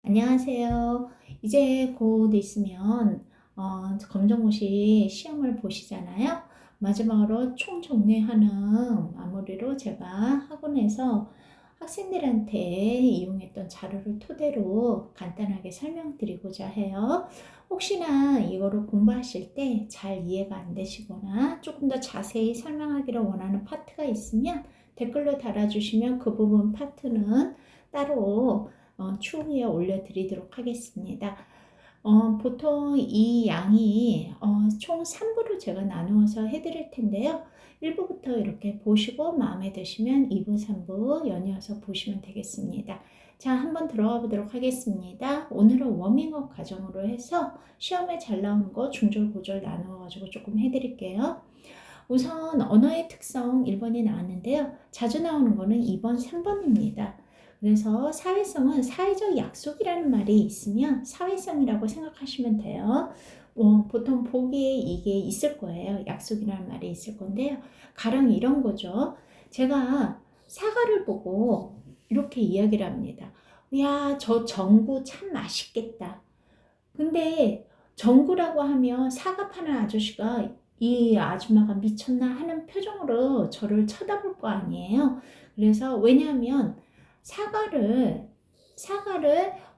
안녕하세요. 이제 곧 있으면 검정고시 시험을 보시잖아요. 마지막으로 총정리하는 마무리로 제가 학원에서 학생들한테 이용했던 자료를 토대로 간단하게 설명드리고자 해요. 혹시나 이거를 공부하실 때 잘 이해가 안 되시거나 조금 더 자세히 설명하기를 원하는 파트가 있으면 댓글로 달아주시면 그 부분 파트는 따로 추후에 올려드리도록 하겠습니다. 보통 이 양이 총 3부로 제가 나누어서 해드릴 텐데요. 1부부터 이렇게 보시고 마음에 드시면 2부, 3부 연이어서 보시면 되겠습니다. 자, 한번 들어가 보도록 하겠습니다. 오늘은 워밍업 과정으로 해서 시험에 잘 나오는 거 중절, 고절 나누어가지고 조금 해드릴게요. 우선 언어의 특성 1번이 나왔는데요. 자주 나오는 거는 2번, 3번입니다. 그래서 사회성은 사회적 약속이라는 말이 있으면 사회성이라고 생각하시면 돼요. 보통 보기에 이게 있을 거예요. 약속이라는 말이 있을 건데요. 가령 이런 거죠. 제가 사과를 보고 이렇게 이야기를 합니다. 야, 저 전구 참 맛있겠다. 근데 전구라고 하면 사과 파는 아저씨가 이 아줌마가 미쳤나 하는 표정으로 저를 쳐다볼 거 아니에요. 그래서 왜냐하면 사과를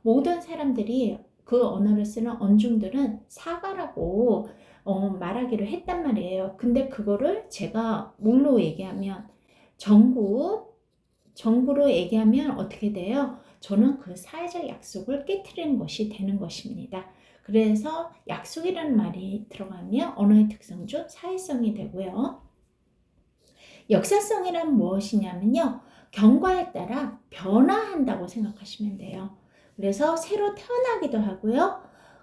모든 사람들이 그 언어를 쓰는 언중들은 사과라고 말하기로 했단 말이에요. 근데 그거를 제가 뭘로 얘기하면 전구로 얘기하면 어떻게 돼요? 저는 그 사회적 약속을 깨트리는 것이 되는 것입니다. 그래서 약속이라는 말이 들어가면 언어의 특성 중 사회성이 되고요. 역사성이란 무엇이냐면요. 경과에 따라 변화한다고 생각하시면 돼요. 그래서 새로 태어나기도 하고요.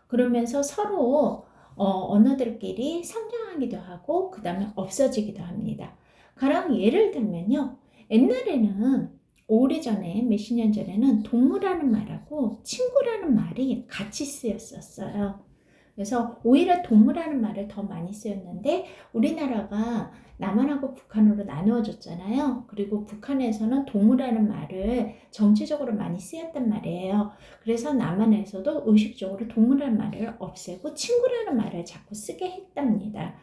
그러면서 서로 언어들끼리 성장하기도 하고 그 다음에 없어지기도 합니다. 가령 예를 들면요. 옛날에는 오래전에 몇십 년 전에는 동무라는 말하고 친구라는 말이 같이 쓰였었어요. 그래서 오히려 동무라는 말을 더 많이 쓰였는데 우리나라가 남한하고 북한으로 나누어졌잖아요. 그리고 북한에서는 동무라는 말을 정치적으로 많이 쓰였단 말이에요. 그래서 남한에서도 의식적으로 동무라는 말을 없애고 친구라는 말을 자꾸 쓰게 했답니다.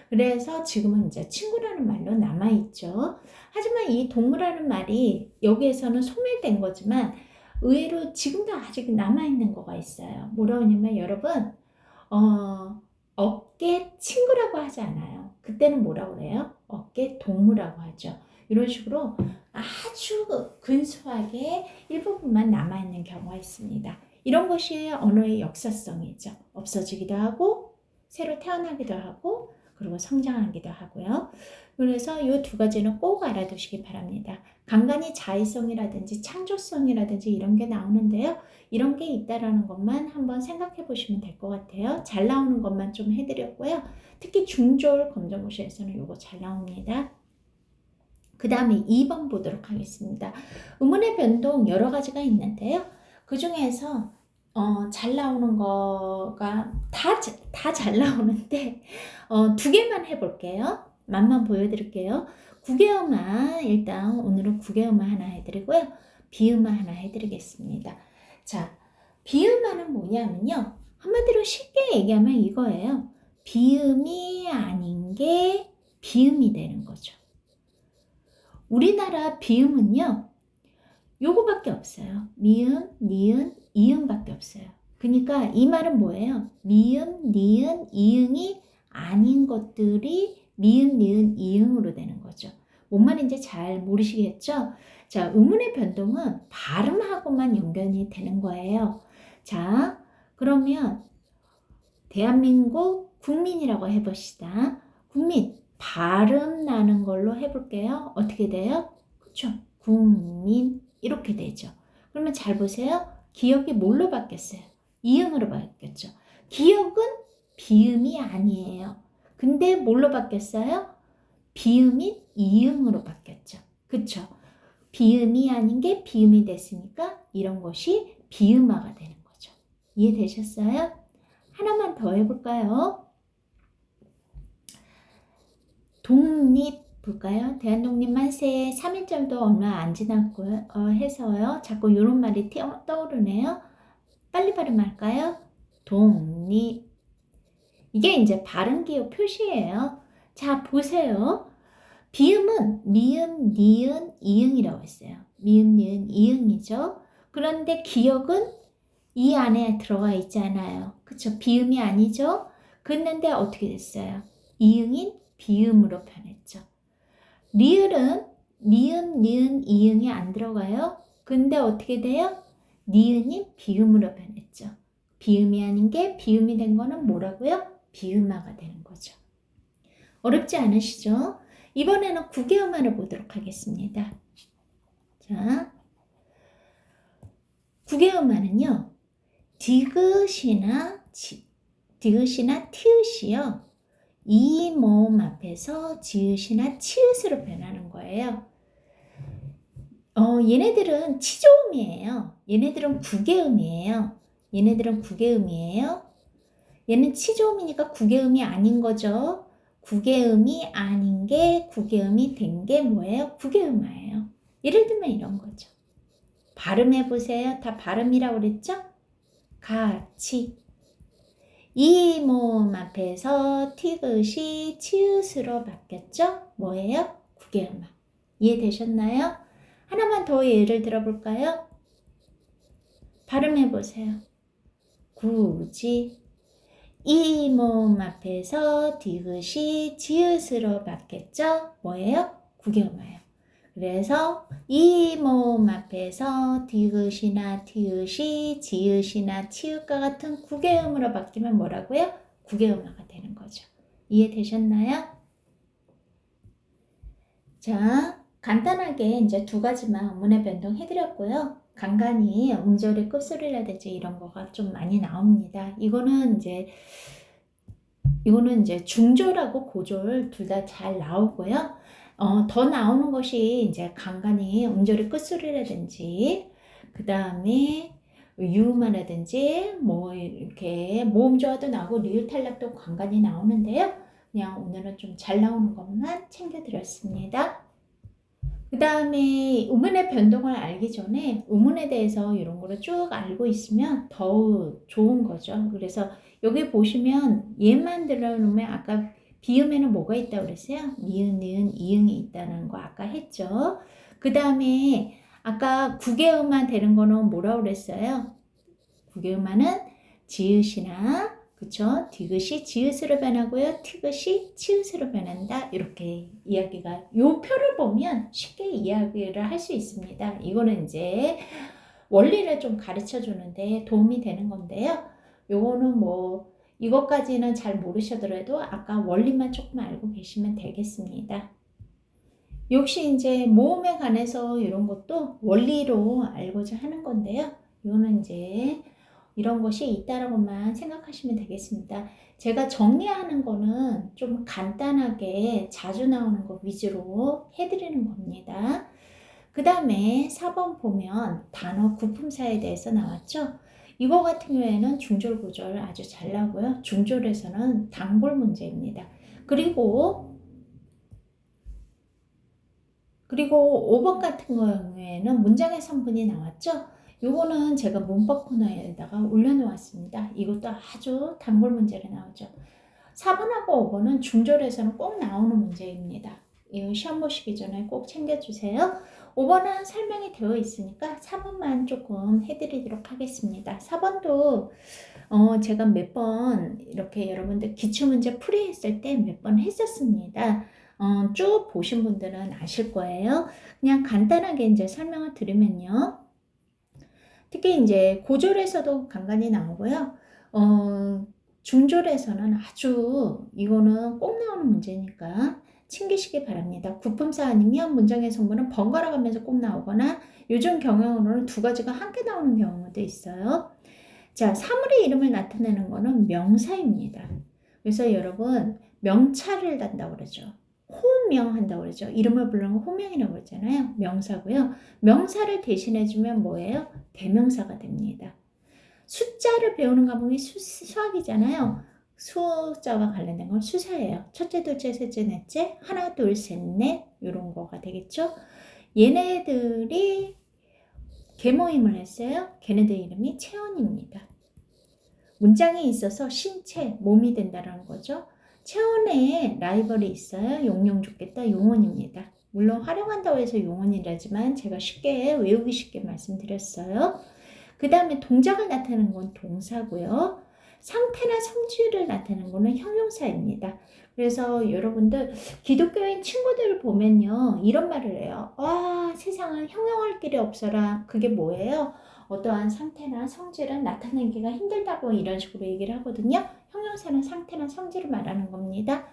그래서 지금은 이제 친구라는 말로 남아있죠. 하지만 이 동무라는 말이 여기에서는 소멸된 거지만 의외로 지금도 아직 남아있는 거가 있어요. 뭐라고 하냐면 여러분 어깨 친구라고 하지 않아요. 그때는 뭐라고 그래요? 어깨 동무라고 하죠. 이런 식으로 아주 근소하게 일부분만 남아있는 경우가 있습니다. 이런 것이 언어의 역사성이죠. 없어지기도 하고 새로 태어나기도 하고 그리고 성장하기도 하고요. 그래서 이 두 가지는 꼭 알아두시기 바랍니다. 간간히 자의성이라든지 창조성이라든지 이런 게 나오는데요. 이런 게 있다라는 것만 한번 생각해 보시면 될 것 같아요. 잘 나오는 것만 좀 해드렸고요. 특히 중졸 검정고시에서는 이거 잘 나옵니다. 그 다음에 2번 보도록 하겠습니다. 음운의 변동 여러 가지가 있는데요. 그 중에서 잘 나오는 거가 다 잘 나오는데 두 개만 해볼게요. 맛만 보여드릴게요. 국외음화 일단 오늘은 국외음화 하나 해드리고요. 비음화 하나 해드리겠습니다. 자, 비음화는 뭐냐면요. 한마디로 쉽게 얘기하면 이거예요. 비음이 아닌 게 비음이 되는 거죠. 우리나라 비음은요. 요거밖에 없어요. 미음, 니은, 이음밖에 없어요. 그러니까 이 말은 뭐예요? 미음, 니은, 이응이 아닌 것들이 미음, 니은, 이응으로 되는 거죠. 뭔 말인지 잘 모르시겠죠? 자, 음운의 변동은 발음하고만 연결이 되는 거예요. 자, 그러면 대한민국 국민이라고 해봅시다. 국민, 발음 나는 걸로 해볼게요. 어떻게 돼요? 그쵸? 국민 이렇게 되죠. 그러면 잘 보세요. 기억이 뭘로 바뀌었어요? 이응으로 바뀌었죠. 기억은 비음이 아니에요. 근데 뭘로 바뀌었어요? 비음인 이응으로 바뀌었죠. 그쵸? 비음이 아닌 게 비음이 됐으니까 이런 것이 비음화가 되는 거죠. 이해되셨어요? 하나만 더 해볼까요? 독립 볼까요? 대한독립 만세 3일절도 얼마 안 지났고 해서요. 자꾸 이런 말이 떠오르네요. 빨리 발음할까요? 독립. 이게 이제 발음기호 표시예요. 자, 보세요. 비음은 미음, 니은, 이응이라고 했어요. 미음, 니은, 이응이죠. 그런데 기역은 이 안에 들어가 있잖아요. 그쵸? 비음이 아니죠? 그랬는데 어떻게 됐어요? 이응인 비음으로 변했죠. 리을은 미음, 니은, 이응이 안 들어가요. 근데 어떻게 돼요? 니은이 비음으로 변했죠. 비음이 아닌 게 비음이 된 거는 뭐라고요? 비음화가 되는 거죠. 어렵지 않으시죠? 이번에는 구개음화를 보도록 하겠습니다. 자, 구개음화는요. 디귿이나 티읕이요. 이 모음 앞에서 지읒이나 치읓으로 변하는 거예요. 얘네들은 치조음이에요. 얘네들은 구개음이에요. 얘네들은 구개음이에요. 얘는 치조음이니까 구개음이 아닌 거죠. 구개음이 아닌 게 구개음이 된 게 뭐예요? 구개음화예요. 예를 들면 이런 거죠. 발음해 보세요. 다 발음이라고 그랬죠? 같이. 이 모음 앞에서 티귿이 치읓으로 바뀌었죠? 뭐예요? 구개음화. 이해되셨나요? 하나만 더 예를 들어볼까요? 발음해 보세요. 굳이. 이 모음 앞에서 디귿이 지읒으로 바뀌었죠? 뭐예요? 구개음화예요. 그래서 이 모음 앞에서 디귿이나 티읕이 지읒이나 치읓과 같은 구개음으로 바뀌면 뭐라고요? 구개음화가 되는 거죠. 이해되셨나요? 자, 간단하게 이제 두 가지만 음운의 변동 해드렸고요. 간간히 음절의 끝소리라든지 이런 거가 좀 많이 나옵니다. 이거는 이제 중절하고 고절 둘 다 잘 나오고요. 더 나오는 것이 이제 간간히 음절의 끝소리라든지 그 다음에 유음화라든지 뭐 이렇게 모음조화도 나오고 리을 탈락도 간간히 나오는데요. 그냥 오늘은 좀 잘 나오는 것만 챙겨드렸습니다. 그 다음에 음운의 변동을 알기 전에 음운에 대해서 이런 거를 쭉 알고 있으면 더욱 좋은 거죠. 그래서 여기 보시면 얘만 들어놓으면 아까 비음에는 뭐가 있다고 그랬어요? 미음, 니은, 이응이 있다는 거 아까 했죠. 그 다음에 아까 구개음만 되는 거는 뭐라고 그랬어요? 구개음만은 지읒이나 그쵸? 디귿이 지읒으로 변하고요. 티귿이 치읒으로 변한다. 이렇게 이야기가 요 표를 보면 쉽게 이야기를 할 수 있습니다. 이거는 이제 원리를 좀 가르쳐 주는데 도움이 되는 건데요. 요거는 뭐 이것까지는 잘 모르셔더라도 아까 원리만 조금 알고 계시면 되겠습니다. 역시 이제 모음에 관해서 이런 것도 원리로 알고자 하는 건데요. 이거는 이제 이런 것이 있다라고만 생각하시면 되겠습니다. 제가 정리하는 거는 좀 간단하게 자주 나오는 거 위주로 해드리는 겁니다. 그 다음에 4번 보면 단어 구품사에 대해서 나왔죠. 이거 같은 경우에는 중절, 고절 아주 잘 나오고요. 중절에서는 단골 문제입니다. 그리고 5번 같은 경우에는 문장의 성분이 나왔죠. 요거는 제가 문법 코너에다가 올려놓았습니다. 이것도 아주 단골 문제로 나오죠. 4번하고 5번은 중절에서는 꼭 나오는 문제입니다. 이거 시험 보시기 전에 꼭 챙겨주세요. 5번은 설명이 되어 있으니까 4번만 조금 해드리도록 하겠습니다. 4번도 제가 몇 번 이렇게 여러분들 기출문제 풀이했을 때 몇 번 했었습니다. 쭉 보신 분들은 아실 거예요. 그냥 간단하게 이제 설명을 드리면요. 특히 이제 고졸에서도 간간히 나오고요. 중졸에서는 아주 이거는 꼭 나오는 문제니까 챙기시기 바랍니다. 구품사 아니면 문장의 성분은 번갈아 가면서 꼭 나오거나 요즘 경향으로는 두 가지가 함께 나오는 경우도 있어요. 자, 사물의 이름을 나타내는 거는 명사입니다. 그래서 여러분 명찰을 단다고 그러죠. 호명한다고 그러죠. 이름을 부르는 거 호명이라고 그러잖아요. 명사고요. 명사를 대신해주면 뭐예요? 대명사가 됩니다. 숫자를 배우는 과목이 수학이잖아요. 숫자와 관련된 건 수사예요. 첫째, 둘째, 셋째, 넷째, 하나, 둘, 셋, 넷 이런 거가 되겠죠. 얘네들이 계모임을 했어요. 걔네들 이름이 체언입니다. 문장에 있어서 신체, 몸이 된다는 거죠. 체온에 라이벌이 있어요. 용용 좋겠다. 용언입니다. 물론 활용한다고 해서 용언이라지만 제가 쉽게 외우기 쉽게 말씀드렸어요. 그 다음에 동작을 나타내는 건 동사고요. 상태나 성질을 나타내는 거는 형용사입니다. 그래서 여러분들 기독교인 친구들을 보면요 이런 말을 해요. 와, 세상은 형용할 길이 없어라. 그게 뭐예요? 어떠한 상태나 성질은 나타내기가 힘들다고 이런 식으로 얘기를 하거든요. 형용사는 상태나 성질을 말하는 겁니다.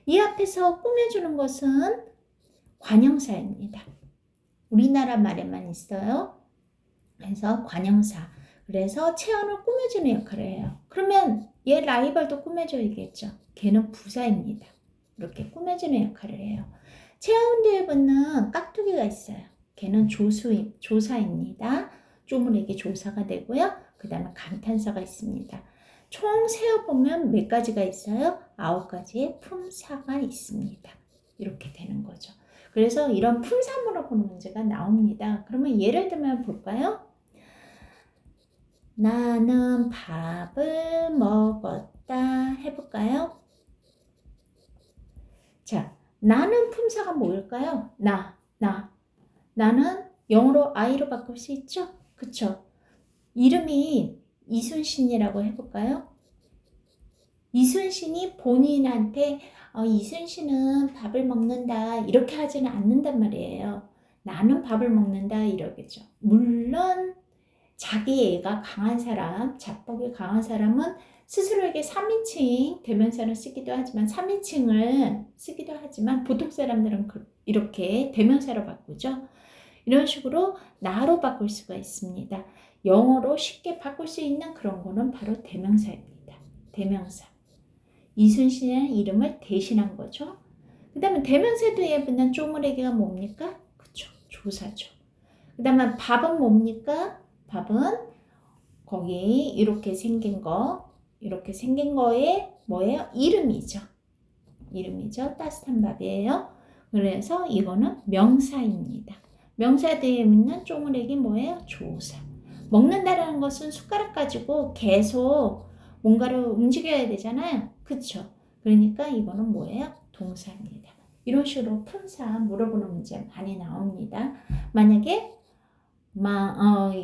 이 앞에서 꾸며주는 것은 관형사입니다. 우리나라 말에만 있어요. 그래서 관형사. 그래서 체온을 꾸며주는 역할을 해요. 그러면 얘 라이벌도 꾸며줘야겠죠. 걔는 부사입니다. 이렇게 꾸며주는 역할을 해요. 체온 뒤에 붙는 깍두기가 있어요. 걔는 조사입니다. 쪼무레기 조사가 되고요. 그 다음에 감탄사가 있습니다. 총 세어보면 몇 가지가 있어요? 9가지의 품사가 있습니다. 이렇게 되는 거죠. 그래서 이런 품사 물어보는 문제가 나옵니다. 그러면 예를 들면 볼까요? 나는 밥을 먹었다 해볼까요? 자, 나는 품사가 뭘까요? 나는 영어로 I로 바꿀 수 있죠? 그쵸? 이름이 이순신이라고 해볼까요? 이순신이 본인한테 이순신은 밥을 먹는다 이렇게 하지는 않는단 말이에요. 나는 밥을 먹는다 이러겠죠. 물론 자기 애가 강한 사람, 자뻑이 강한 사람은 스스로에게 3인칭 대명사를 쓰기도 하지만 3인칭을 쓰기도 하지만 보통 사람들은 이렇게 대명사로 바꾸죠. 이런 식으로 나로 바꿀 수가 있습니다. 영어로 쉽게 바꿀 수 있는 그런 거는 바로 대명사입니다. 대명사. 이순신이라는 이름을 대신한 거죠. 그 다음에 대명사 뒤에 붙는 쪼무레기가 뭡니까? 그쵸, 조사죠. 그 다음에 밥은 뭡니까? 밥은 거기 이렇게 생긴 거에 뭐예요? 이름이죠. 따뜻한 밥이에요. 그래서 이거는 명사입니다. 명사 뒤에 있는 쪼무레기 뭐예요? 조사. 먹는다라는 것은 숟가락 가지고 계속 뭔가를 움직여야 되잖아요. 그쵸? 그러니까 이거는 뭐예요? 동사입니다. 이런 식으로 품사 물어보는 문제 많이 나옵니다. 만약에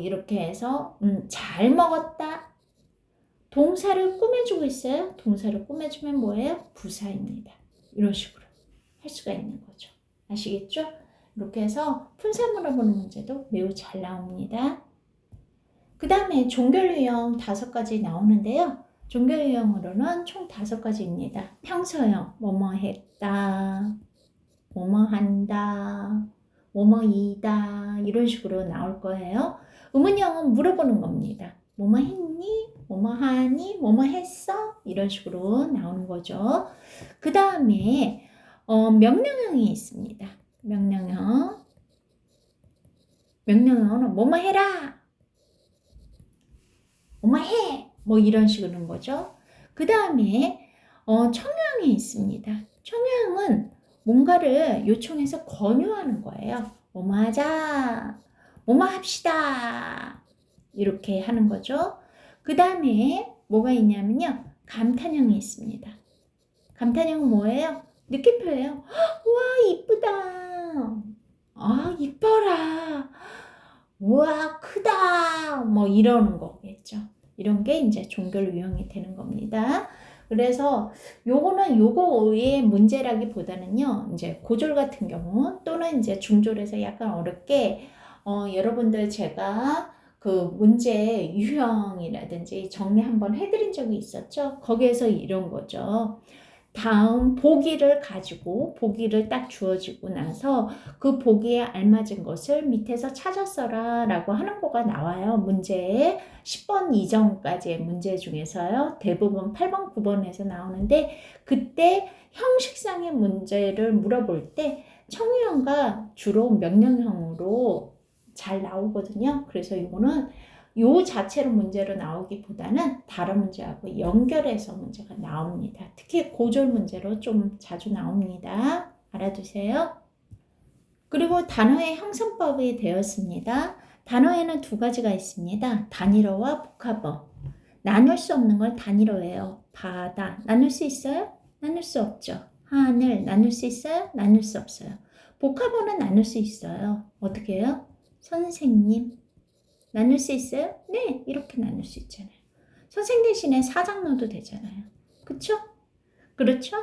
이렇게 해서 잘 먹었다. 동사를 꾸며주고 있어요. 동사를 꾸며주면 뭐예요? 부사입니다. 이런 식으로 할 수가 있는 거죠. 아시겠죠? 이렇게 해서 품사 물어보는 문제도 매우 잘 나옵니다. 그 다음에 종결 유형 5가지 나오는데요. 종결 유형으로는 총 5가지입니다. 평서형, 뭐뭐 했다, 뭐뭐 한다, 뭐뭐이다 이런 식으로 나올 거예요. 의문형은 물어보는 겁니다. 뭐뭐 했니? 뭐뭐 하니? 뭐뭐 했어? 이런 식으로 나오는 거죠. 그 다음에 명령형이 있습니다. 명령형은 뭐뭐 해라, 뭐뭐 해, 뭐 이런 식으로 하는 거죠. 그 다음에 청유형이 있습니다. 청유형은 뭔가를 요청해서 권유하는 거예요. 뭐뭐 하자, 뭐뭐 합시다 이렇게 하는 거죠. 그 다음에 뭐가 있냐면요. 감탄형이 있습니다. 감탄형은 뭐예요? 느낌표예요. 와 이쁘다, 아 이뻐라, 우와 크다 뭐 이러는 거겠죠. 이런 게 이제 종결 유형이 되는 겁니다. 그래서 요거는 요거의 문제라기보다는요, 이제 고졸 같은 경우 또는 이제 중졸에서 약간 어렵게 여러분들 제가 그 문제 유형이라든지 정리 한번 해드린 적이 있었죠. 거기에서 이런 거죠. 다음 보기를 가지고 보기를 딱 주어지고 나서 그 보기에 알맞은 것을 밑에서 찾아 써라 라고 하는 거가 나와요. 문제에 10번 이전까지의 문제 중에서요. 대부분 8번, 9번에서 나오는데 그때 형식상의 문제를 물어볼 때 청유형과 주로 명령형으로 잘 나오거든요. 그래서 이거는 요 자체로 문제로 나오기보다는 다른 문제하고 연결해서 문제가 나옵니다. 특히 고졸 문제로 좀 자주 나옵니다. 알아두세요. 그리고 단어의 형성법이 되었습니다. 단어에는 2가지가 있습니다. 단일어와 복합어. 나눌 수 없는 걸 단위로 해요. 바다 나눌 수 있어요? 나눌 수 없죠. 하늘 나눌 수 있어요? 나눌 수 없어요. 복합어는 나눌 수 있어요. 어떻게 해요? 선생님 나눌 수 있어요? 네, 이렇게 나눌 수 있잖아요. 선생 대신에 사장 넣어도 되잖아요. 그쵸? 그렇죠?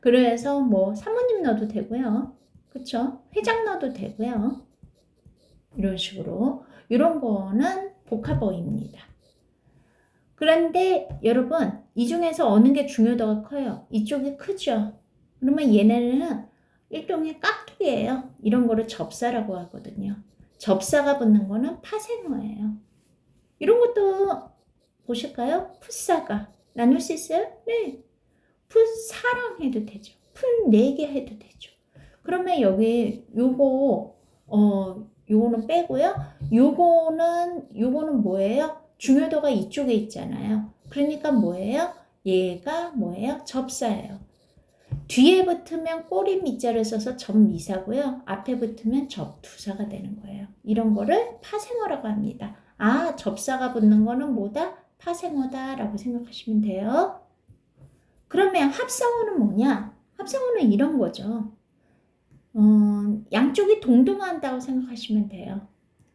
그래서 뭐 사모님 넣어도 되고요. 그쵸? 회장 넣어도 되고요. 이런 식으로 이런 거는 복합어입니다. 그런데 여러분 이 중에서 어느 게 중요도가 커요? 이쪽이 크죠? 그러면 얘네는 일종의 깍두기예요. 이런 거를 접사라고 하거든요. 접사가 붙는 거는 파생어예요. 이런 것도 보실까요? 풋사가 나눌 수 있어요? 네. 풋사랑 해도 되죠. 풋내게 해도 되죠. 그러면 여기 요거는 빼고요. 요거는 뭐예요? 중요도가 이쪽에 있잖아요. 그러니까 뭐예요? 얘가 뭐예요? 접사예요. 뒤에 붙으면 꼬리 밑자를 써서 접미사고요. 앞에 붙으면 접두사가 되는 거예요. 이런 거를 파생어라고 합니다. 아, 접사가 붙는 거는 뭐다? 파생어다라고 생각하시면 돼요. 그러면 합성어는 뭐냐? 합성어는 이런 거죠. 양쪽이 동등한다고 생각하시면 돼요.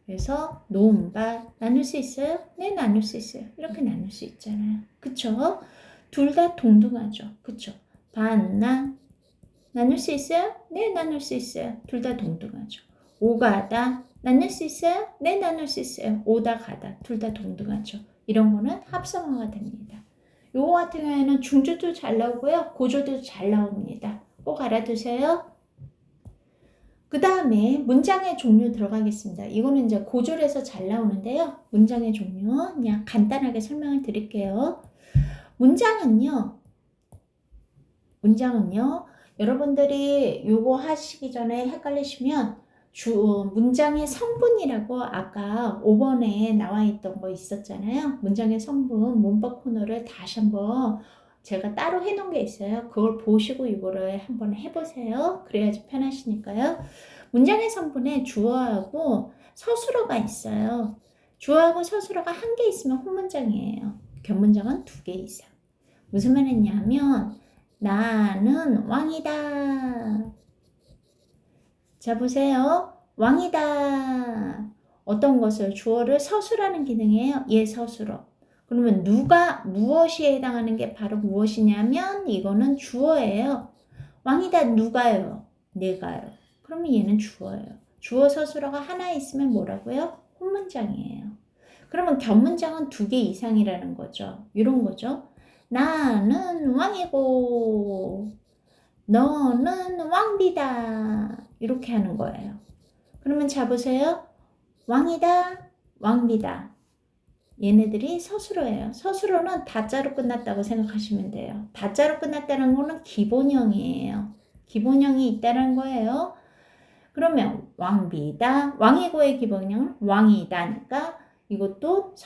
그래서 논밭 나눌 수 있어요? 네, 나눌 수 있어요. 이렇게 나눌 수 있잖아요. 그쵸? 둘 다 동등하죠. 그쵸? 반나 나눌 수 있어요? 네, 나눌 수 있어요. 둘 다 동등하죠. 오가다 나눌 수 있어요? 네, 나눌 수 있어요. 오다 가다 둘 다 동등하죠. 이런 거는 합성어가 됩니다. 요거 같은 경우에는 중조도 잘 나오고요. 고조도 잘 나옵니다. 꼭 알아두세요. 그 다음에 문장의 종류 들어가겠습니다. 이거는 이제 고졸에서 잘 나오는데요. 문장의 종류 그냥 간단하게 설명을 드릴게요. 문장은요. 여러분들이 요거 하시기 전에 헷갈리시면 문장의 성분이라고 아까 5번에 나와 있던 거 있었잖아요. 문장의 성분 문법 코너를 다시 한번 제가 따로 해놓은 게 있어요. 그걸 보시고 이거를 한번 해보세요. 그래야지 편하시니까요. 문장의 성분에 주어하고 서술어가 있어요. 주어하고 서술어가 한 개 있으면 혼문장이에요. 겹문장은 2개 이상. 무슨 말이냐면 나는 왕이다. 자 보세요. 왕이다. 어떤 것을 주어를 서술하는 기능이에요. 예, 서술어. 그러면 누가 무엇이 해당하는 게 바로 무엇이냐면 이거는 주어예요. 왕이다 누가요? 내가요. 그러면 얘는 주어예요. 주어 서술어가 하나 있으면 뭐라고요? 혼문장이에요. 그러면 겹문장은 2개 이상이라는 거죠. 이런 거죠. 나는 왕이고 너는 왕비다. 이렇게 하는 거예요. 그러면 자 보세요. 왕이다, 왕비다. 얘네들이 서술어예요. 서술어는 다자로 끝났다고 생각하시면 돼요. 다자로 끝났다는 거는 기본형이에요. 기본형이 있다는 거예요. 그러면 왕비다, 왕이고의 기본형은 왕이다니까 이것도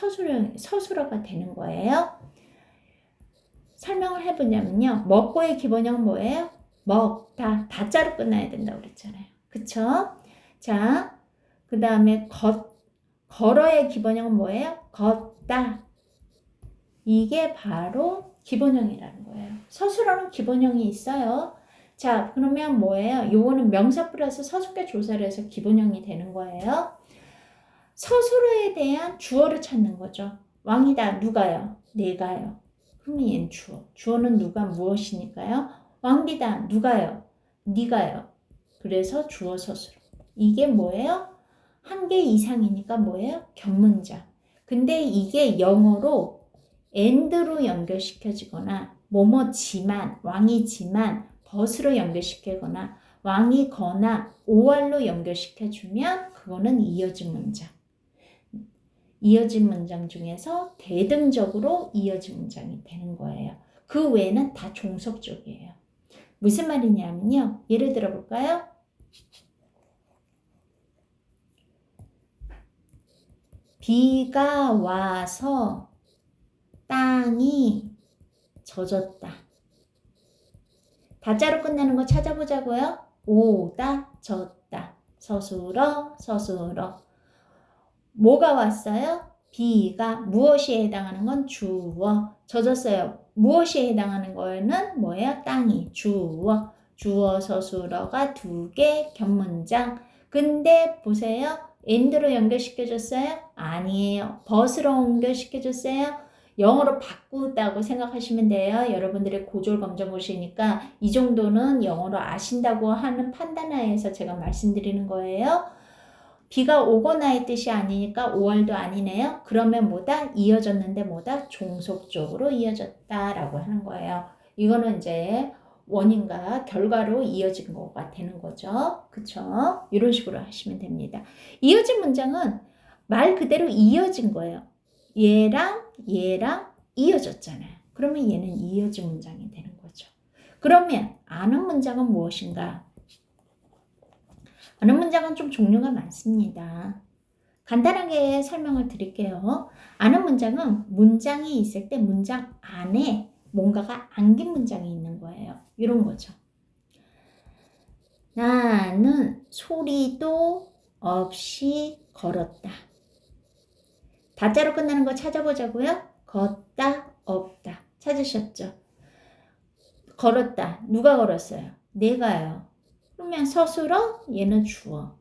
서술어가 되는 거예요. 설명을 해보냐면요. 먹고의 기본형은 뭐예요? 먹다, 다자로 끝나야 된다고 그랬잖아요. 그쵸? 자, 그 다음에 걸어의 기본형은 뭐예요? 걷다. 이게 바로 기본형이라는 거예요. 서술어는 기본형이 있어요. 자, 그러면 뭐예요? 요거는 명사 플러스 서술계 조사를 해서 기본형이 되는 거예요. 서술어에 대한 주어를 찾는 거죠. 왕이다. 누가요? 내가요. 그러면 얘는 주어. 주어는 누가 무엇이니까요? 왕비다. 누가요? 네가요. 그래서 주어 서술어. 이게 뭐예요? 한 개 이상이니까 뭐예요? 겹문장. 근데 이게 영어로 and로 연결시켜지거나 뭐뭐지만, 왕이지만 벗으로 연결시키거나 왕이거나 or로 연결시켜주면 그거는 이어진 문장. 이어진 문장 중에서 대등적으로 이어진 문장이 되는 거예요. 그 외에는 다 종속적이에요. 무슨 말이냐면요. 예를 들어 볼까요? 비가 와서 땅이 젖었다. 다자로 끝나는 거 찾아보자고요. 오다, 젖다. 서술어, 서술어. 뭐가 왔어요? B가 무엇이 해당하는 건 주어. 젖었어요. 무엇이 해당하는 거에는 뭐예요? 땅이. 주어. 주어 서술어가 2개 겹문장. 근데 보세요. and로 연결시켜줬어요? 아니에요. but으로 연결시켜줬어요? 영어로 바꾸다고 생각하시면 돼요. 여러분들의 고졸 검정고시니까 이 정도는 영어로 아신다고 하는 판단하에서 제가 말씀드리는 거예요. 비가 오거나의 뜻이 아니니까 5월도 아니네요. 그러면 뭐다? 이어졌는데 뭐다? 종속적으로 이어졌다라고 하는 거예요. 이거는 이제 원인과 결과로 이어진 거가 되는 거죠. 그쵸? 이런 식으로 하시면 됩니다. 이어진 문장은 말 그대로 이어진 거예요. 얘랑 이어졌잖아요. 그러면 얘는 이어진 문장이 되는 거죠. 그러면 아는 문장은 무엇인가? 아는 문장은 좀 종류가 많습니다. 간단하게 설명을 드릴게요. 아는 문장은 문장이 있을 때 문장 안에 뭔가가 안긴 문장이 있는 거예요. 이런 거죠. 나는 소리도 없이 걸었다. 다자로 끝나는 거 찾아보자고요. 걷다, 없다. 찾으셨죠? 걸었다. 누가 걸었어요? 내가요. 그러면 서술어, 얘는 주어.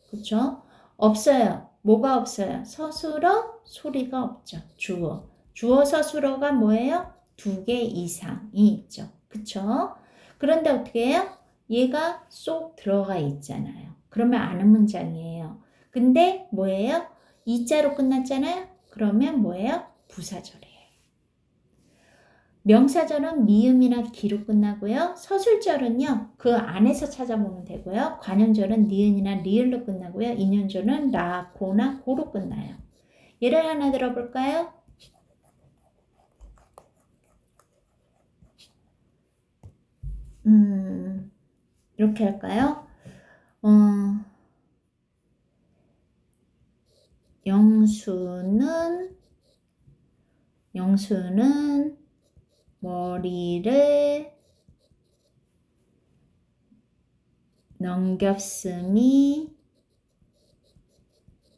그쵸? 없어요. 뭐가 없어요? 서술어, 소리가 없죠. 주어. 주어 서술어가 뭐예요? 2개 이상이 있죠. 그쵸? 그런데 어떻게 해요? 얘가 쏙 들어가 있잖아요. 그러면 아는 문장이에요. 근데 뭐예요? 이자로 끝났잖아요. 그러면 뭐예요? 부사절이에요. 명사절은 미음이나 기로 끝나고요. 서술절은요. 그 안에서 찾아보면 되고요. 관형절은 니은이나 리을로 끝나고요. 인연절은 라, 고나 고로 끝나요. 예를 하나 들어볼까요? 이렇게 할까요? 영수는 머리를 넘겼음이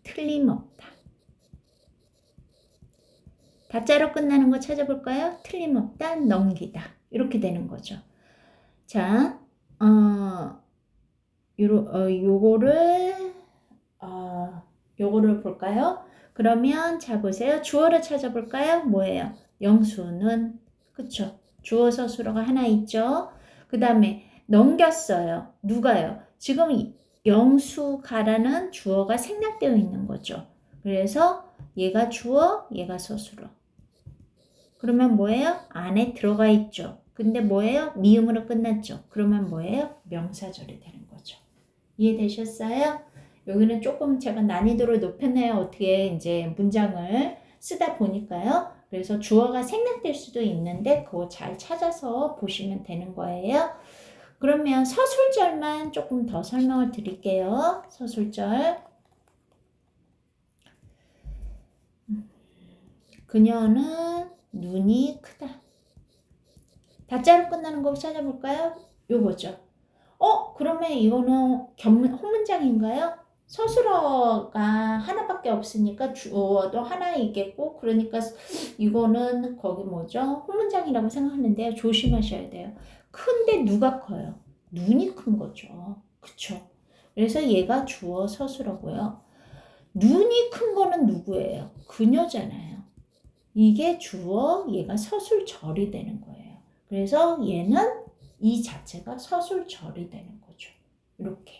틀림없다. 다자로 끝나는 거 찾아볼까요? 틀림없다, 넘기다. 이렇게 되는 거죠. 자, 요거를 볼까요? 그러면 자 보세요. 주어를 찾아볼까요? 뭐예요? 영수는, 그쵸? 주어 서술어가 하나 있죠? 그 다음에 넘겼어요. 누가요? 지금 영수가라는 주어가 생략되어 있는 거죠. 그래서 얘가 주어, 얘가 서술어. 그러면 뭐예요? 안에 들어가 있죠. 근데 뭐예요? 미음으로 끝났죠. 그러면 뭐예요? 명사절이 되는 거죠. 이해되셨어요? 여기는 조금 제가 난이도를 높였네요. 어떻게 이제 문장을 쓰다 보니까요. 그래서 주어가 생략될 수도 있는데 그거 잘 찾아서 보시면 되는 거예요. 그러면 서술절만 조금 더 설명을 드릴게요. 서술절. 그녀는 눈이 크다. 다자로 끝나는 거 찾아볼까요? 요거죠. 그러면 이거는 혼문장인가요? 서술어가 하나밖에 없으니까 주어도 하나 있겠고, 그러니까 이거는 거기 뭐죠? 혼문장이라고 생각하는데요. 조심하셔야 돼요. 큰데 누가 커요? 눈이 큰 거죠. 그쵸? 그래서 얘가 주어 서술어고요. 눈이 큰 거는 누구예요? 그녀잖아요. 이게 주어, 얘가 서술절이 되는 거예요. 그래서 얘는 이 자체가 서술절이 되는 거죠. 이렇게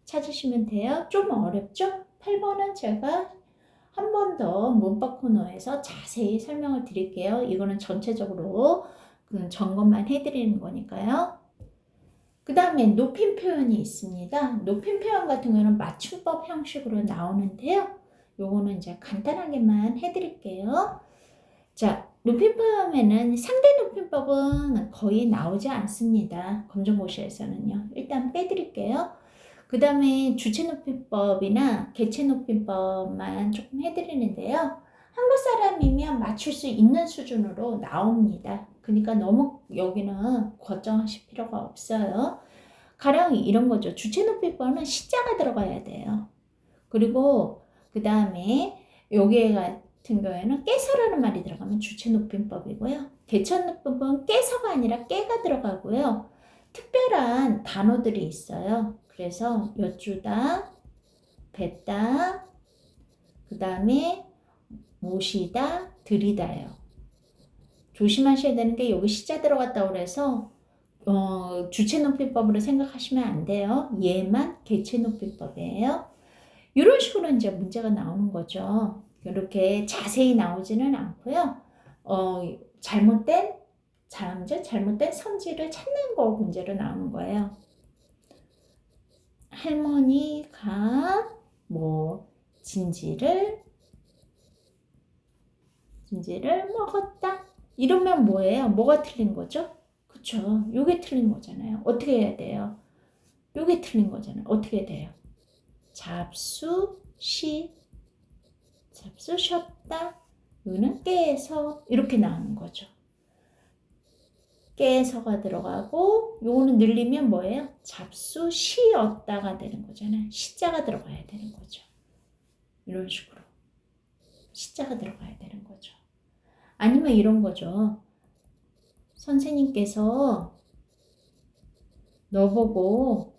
찾으시면 돼요. 좀 어렵죠? 8번은 제가 한 번 더 문법 코너에서 자세히 설명을 드릴게요. 이거는 전체적으로 점검만 해드리는 거니까요. 그 다음에 높임 표현이 있습니다. 높임 표현 같은 경우는 맞춤법 형식으로 나오는데요. 요거는 이제 간단하게만 해드릴게요. 자, 높임법에는 상대 높임법은 거의 나오지 않습니다. 검정고시에서는요. 일단 빼드릴게요. 그 다음에 주체 높임법이나 개체 높임법만 조금 해드리는데요. 한국 사람이면 맞출 수 있는 수준으로 나옵니다. 그러니까 너무 여기는 걱정하실 필요가 없어요. 가령 이런 거죠. 주체 높임법은 시자가 들어가야 돼요. 그리고 그 다음에 여기에 같은 경우에는 깨서라는 말이 들어가면 주체 높임법이고요. 개천 높임법은 깨서가 아니라 깨가 들어가고요. 특별한 단어들이 있어요. 그래서 여쭈다, 뱉다, 그 다음에 모시다, 들이다요. 조심하셔야 되는 게 여기 시자 들어갔다고 그래서 주체 높임법으로 생각하시면 안 돼요. 얘만 개체 높임법이에요. 이런 식으로 이제 문제가 나오는 거죠. 이렇게 자세히 나오지는 않고요. 잘못된 자음절, 잘못된 성질을 찾는 거 문제로 나오는 거예요. 할머니가 뭐 진지를 먹었다. 이러면 뭐예요? 뭐가 틀린 거죠? 그쵸? 요게 틀린 거잖아요. 어떻게 해야 돼요? 요게 틀린 거잖아요. 어떻게 돼요? 잡수셨다. 요는 깨서 이렇게 나오는 거죠. 깨서가 들어가고 요거는 늘리면 뭐예요? 잡수시었다가 되는 거잖아요. 시자가 들어가야 되는 거죠. 이런 식으로 시자가 들어가야 되는 거죠. 아니면 이런 거죠. 선생님께서 너보고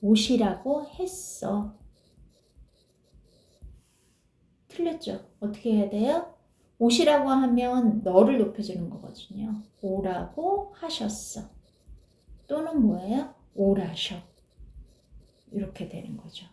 오시라고 했어. 틀렸죠? 어떻게 해야 돼요? 오시라고 하면 너를 높여주는 거거든요. 오라고 하셨어. 또는 뭐예요? 오라셔. 이렇게 되는 거죠.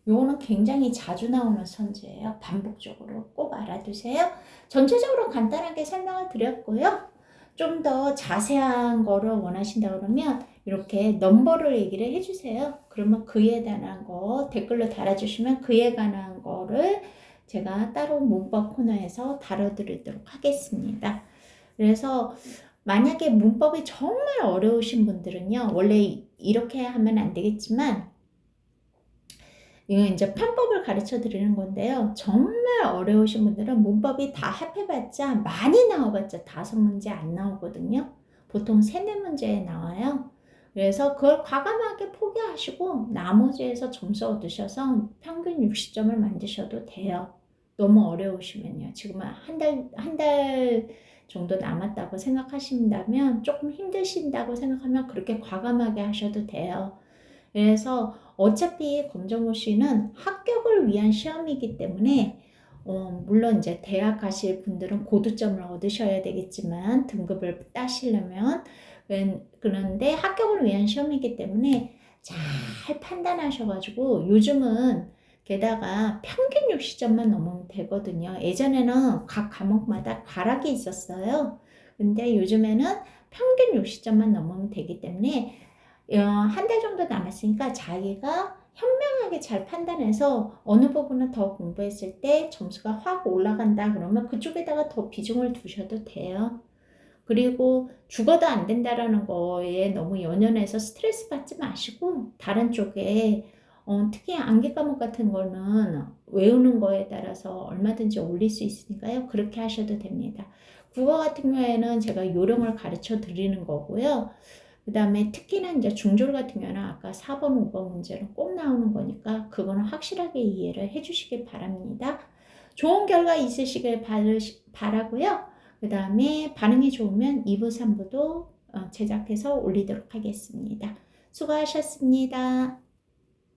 요거는 굉장히 자주 나오는 선지예요. 반복적으로 꼭 알아두세요. 전체적으로 간단하게 설명을 드렸고요. 좀 더 자세한 거를 원하신다 그러면 이렇게 넘버를 얘기를 해주세요. 그러면 그에 관한 거 댓글로 달아주시면 그에 관한 거를 제가 따로 문법 코너에서 다뤄드리도록 하겠습니다. 그래서 만약에 문법이 정말 어려우신 분들은요. 원래 이렇게 하면 안 되겠지만 이거 이제 편법을 가르쳐 드리는 건데요. 정말 어려우신 분들은 문법이 다 합해봤자 많이 나와봤자 5문제 안 나오거든요. 보통 3-4문제에 나와요. 그래서 그걸 과감하게 포기하시고 나머지에서 점수 얻으셔서 평균 60점을 만드셔도 돼요. 너무 어려우시면요. 지금 한 달 정도 남았다고 생각하신다면 조금 힘드신다고 생각하면 그렇게 과감하게 하셔도 돼요. 그래서 어차피 검정고시는 합격을 위한 시험이기 때문에 물론 이제 대학 가실 분들은 고득점을 얻으셔야 되겠지만 등급을 따시려면 그런데 합격을 위한 시험이기 때문에 잘 판단하셔가지고 요즘은 게다가 평균 60점만 넘으면 되거든요. 예전에는 각 과목마다 과락이 있었어요. 근데 요즘에는 평균 60점만 넘으면 되기 때문에 한 달 정도 남았으니까 자기가 현명하게 잘 판단해서 어느 부분을 더 공부했을 때 점수가 확 올라간다 그러면 그쪽에다가 더 비중을 두셔도 돼요. 그리고 죽어도 안 된다라는 거에 너무 연연해서 스트레스 받지 마시고 다른 쪽에 특히 암기 과목 같은 거는 외우는 거에 따라서 얼마든지 올릴 수 있으니까요. 그렇게 하셔도 됩니다. 국어 같은 경우에는 제가 요령을 가르쳐 드리는 거고요. 그 다음에 특히나 이제 중졸 같은 경우는 아까 4번, 5번 문제는 꼭 나오는 거니까 그거는 확실하게 이해를 해주시길 바랍니다. 좋은 결과 있으시길 바라고요. 그 다음에 반응이 좋으면 2부, 3부도 제작해서 올리도록 하겠습니다. 수고하셨습니다.